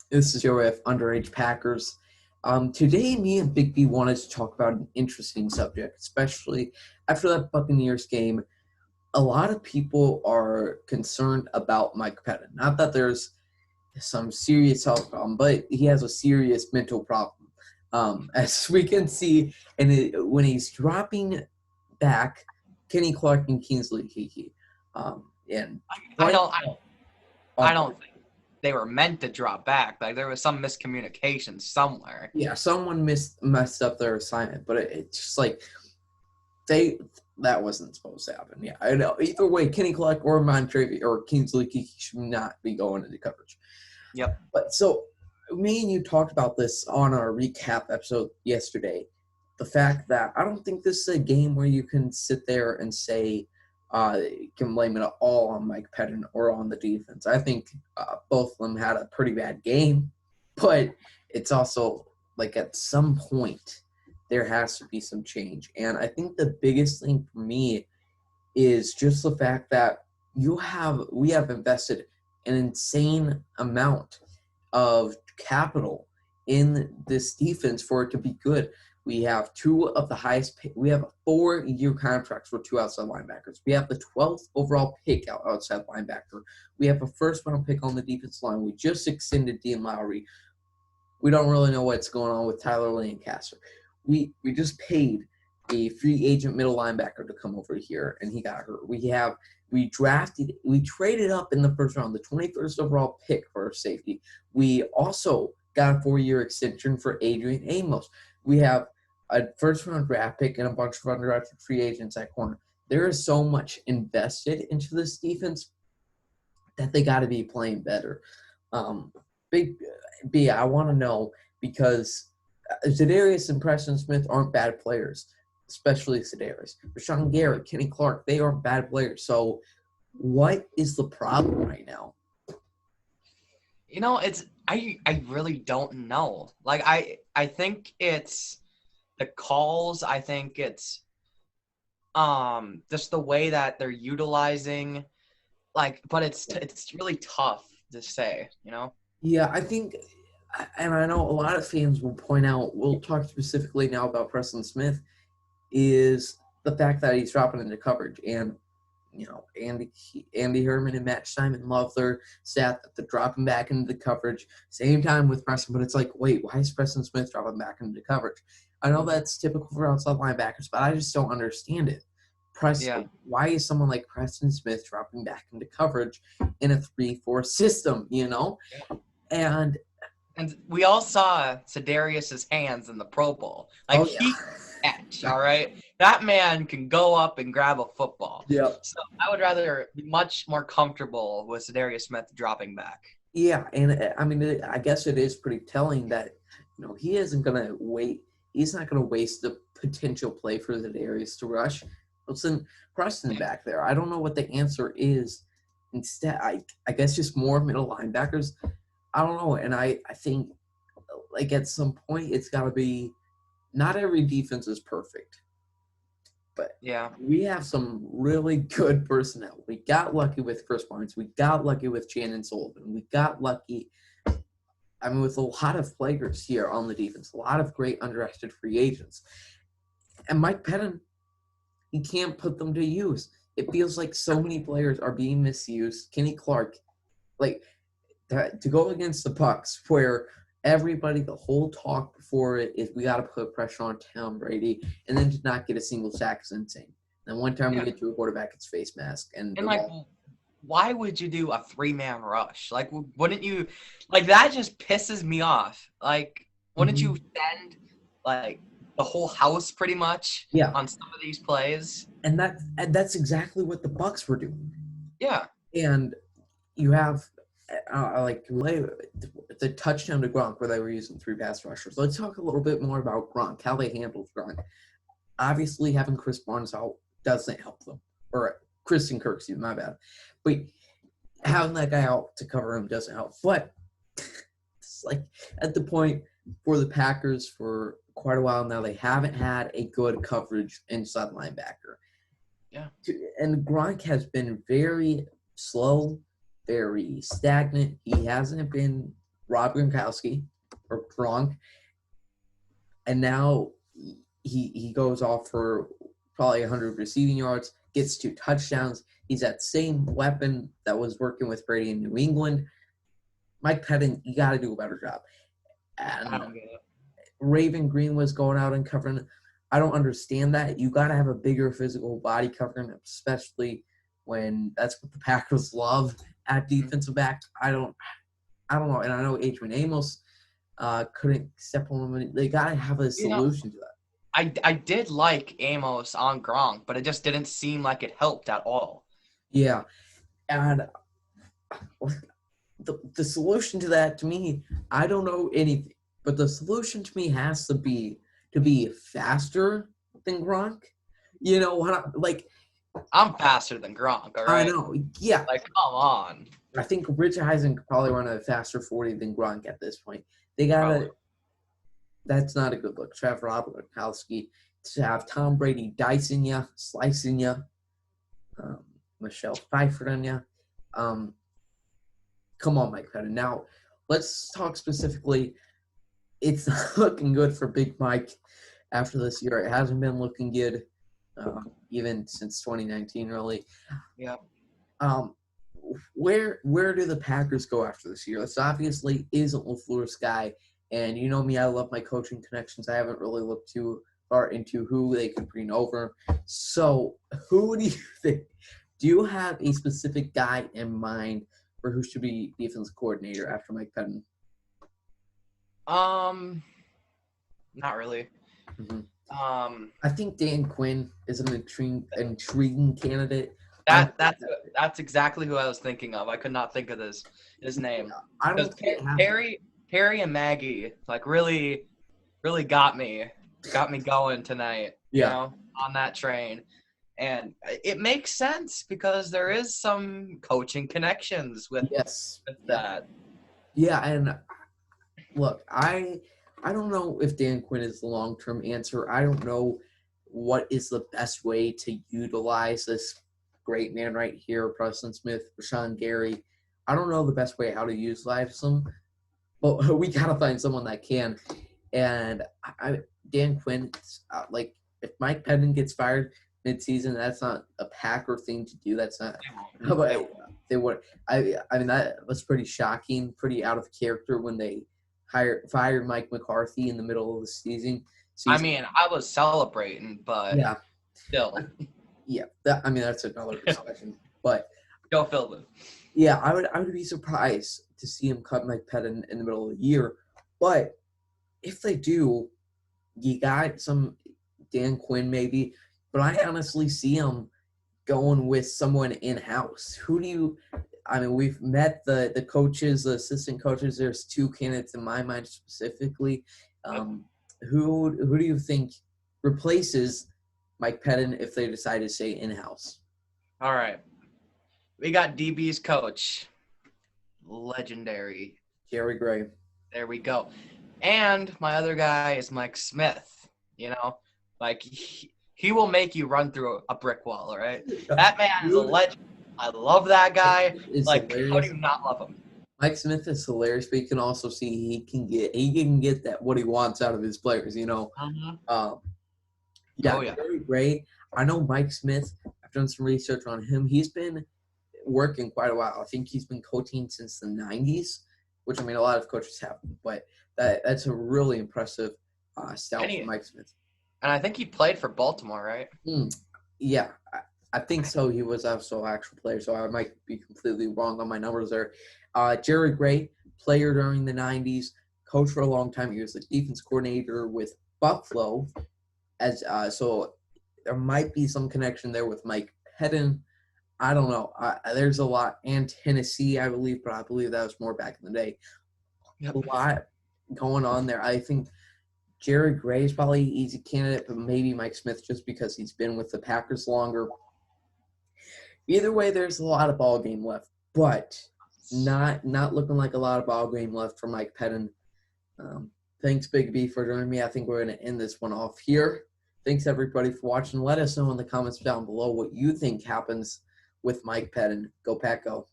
This is Joe with Underage Packers. Today, me and Big B wanted to talk about an interesting subject, especially after that Buccaneers game. A lot of people are concerned about Mike Pettine. Not that there's some serious health problem, but he has a serious mental problem. As we can see, when he's dropping back, Kenny Clark and Kingsley Kiki. And I playing don't I don't think they were meant to drop back. Like there was some miscommunication somewhere. yeah, someone messed up their assignment, but it's just like that wasn't supposed to happen. Yeah, I know. Either way, Kenny Clark or Montravius or Kingsley Kiki should not be going into coverage. Yep. But so me and you talked about this on our recap episode yesterday. The fact that I don't think this is a game where you can sit there and say you can blame it all on Mike Pettine or on the defense. I think both of them had a pretty bad game, but it's also like at some point there has to be some change. And I think the biggest thing for me is just the fact that we have invested an insane amount of capital in this defense for it to be good. We have we have 4-year contracts for 2 outside linebackers. We have the 12th overall pick outside linebacker. We have a first-round pick on the defense line. We just extended Dean Lowry. We don't really know what's going on with Tyler Lancaster. We just paid a free agent middle linebacker to come over here, and he got hurt. We traded up in the first round, the 21st overall pick for our safety. We also got a 4-year extension for Adrian Amos. We have a first-round draft pick and a bunch of undrafted free agents at corner. There is so much invested into this defense that they got to be playing better. Big B, I want to know because Za'Darius and Preston Smith aren't bad players, especially Za'Darius. Rashawn Garrett, Kenny Clark, they aren't bad players. So what is the problem right now? I really don't know. Like I think it's the calls. I think it's just the way that they're utilizing but it's really tough to say. Yeah, I think, and I know a lot of fans will point out, we'll talk specifically now about Preston Smith, is the fact that he's dropping into coverage. And, Andy Herman and Matt Simon love their stat that they're dropping back into the coverage. Same time with Preston, but it's like, wait, why is Preston Smith dropping back into coverage? I know that's typical for outside linebackers, but I just don't understand it. Why is someone like Preston Smith dropping back into coverage in a 3-4 system, And we all saw Za'Darius's hands in the Pro Bowl. He catch, all right? That man can go up and grab a football. Yeah. So I would rather be much more comfortable with Za'Darius Smith dropping back. Yeah, and I mean, I guess it is pretty telling that, he isn't going to wait. He's not going to waste the potential play for Za'Darius to rush. Listen, Preston back there. I don't know what the answer is. Instead, I guess just more middle linebackers. I don't know, and I think, like, at some point, it's got to be not every defense is perfect. But yeah, we have some really good personnel. We got lucky with Chris Barnes. We got lucky with Shannon Sullivan. We got lucky, with a lot of players here on the defense, a lot of great undrafted free agents. And Mike Pettine, he can't put them to use. It feels like so many players are being misused. Kenny Clark, to go against the Bucs, where everybody, the whole talk before it is we got to put pressure on Tom Brady, and then to not get a single sack is insane. And one time we get to a quarterback, it's face mask. And why would you do a 3-man rush? Wouldn't you – that just pisses me off. Wouldn't you send, the whole house pretty much on some of these plays? And that's exactly what the Bucs were doing. Yeah. And you have the touchdown to Gronk where they were using 3 pass rushers. Let's talk a little bit more about Gronk, how they handled Gronk. Obviously, having Chris Barnes out doesn't help them. Or Kristen Kirksey, my bad. But having that guy out to cover him doesn't help. But it's at the point for the Packers for quite a while now, they haven't had a good coverage inside linebacker. Yeah. And Gronk has been very slow, very stagnant. He hasn't been Rob Gronkowski, or Gronk, and now he goes off for probably 100 receiving yards, gets 2 touchdowns. He's that same weapon that was working with Brady in New England. Mike Pettine, you got to do a better job. I And don't get it. Raven Green was going out and covering. I don't understand that. You got to have a bigger physical body covering, especially when that's what the Packers love at defensive back. I don't know. And I know Adrian Amos couldn't step on him. They got to have a solution to that. I did like Amos on Gronk, but it just didn't seem like it helped at all. Yeah. And the solution to that, to me, I don't know anything. But the solution to me has to be faster than Gronk. You know what? Like, I'm faster than Gronk, all right? I know. Yeah. Like, come on. I think Rich Eisen could probably run a faster 40 than Gronk at this point. They got to – that's not a good look. To have Robert Gronkowski, to have Tom Brady dicing you, slicing you, Michelle Pfeiffer on you. Come on, Mike Pettine. Now, let's talk specifically – it's not looking good for Big Mike after this year. It hasn't been looking good even since 2019, really. Yeah. Where do the Packers go after this year? This obviously isn't LaFleur's guy, and you know me, I love my coaching connections. I haven't really looked too far into who they could bring over. So who do you think? Do you have a specific guy in mind for who should be defense coordinator after Mike Pettine? Not really. Mm-hmm. I think Dan Quinn is an intriguing candidate. That's exactly who I was thinking of. I could not think of his name. I don't think Perry and Maggie really got me going tonight. Yeah. You know, on that train. And it makes sense because there is some coaching connections with that. Yeah, and look, I don't know if Dan Quinn is the long-term answer. I don't know what is the best way to utilize this great man right here, Preston Smith, Rashawn Gary. I don't know the best way how to utilize them, but we got to find someone that can. And Dan Quinn, like, if Mike Pettine gets fired mid-season, that's not a Packer thing to do. That's not – they would. I mean, that was pretty shocking, pretty out of character when they fired Mike McCarthy in the middle of the season. I mean, I was celebrating, but still. Yeah, that's another discussion. But go Philbin. Yeah, I would be surprised to see him cut Mike Pettine in the middle of the year. But if they do, you got some Dan Quinn maybe. But I honestly see him going with someone in-house. Who do you – I mean, we've met the coaches, the assistant coaches. There's 2 candidates in my mind specifically. Who do you think replaces Mike Pettine if they decide to stay in-house? All right. We got DB's coach. Legendary. Jerry Gray. There we go. And my other guy is Mike Smith. You know, like he will make you run through a brick wall, all right? That man is a legend. I love that guy. Like, hilarious. How do you not love him? Mike Smith is hilarious, but you can also see he can get that what he wants out of his players, you know. Very great. I know Mike Smith. I've done some research on him. He's been working quite a while. I think he's been coaching since the 90s, which, I mean, a lot of coaches have, but that's a really impressive stout for Mike Smith. And I think he played for Baltimore, right? Yeah, I think so. He was also an actual player, so I might be completely wrong on my numbers there. Jerry Gray, player during the 90s, coach for a long time. He was the defense coordinator with Buffalo. So there might be some connection there with Mike Pettine. I don't know. There's a lot. And Tennessee, I believe, but I believe that was more back in the day. A lot going on there. I think Jerry Gray is probably an easy candidate, but maybe Mike Smith just because he's been with the Packers longer. Either way, there's a lot of ball game left, but not looking like a lot of ball game left for Mike Pettine. Thanks, Big B, for joining me. I think we're going to end this one off here. Thanks, everybody, for watching. Let us know in the comments down below what you think happens with Mike Pettine. Go Pack, go.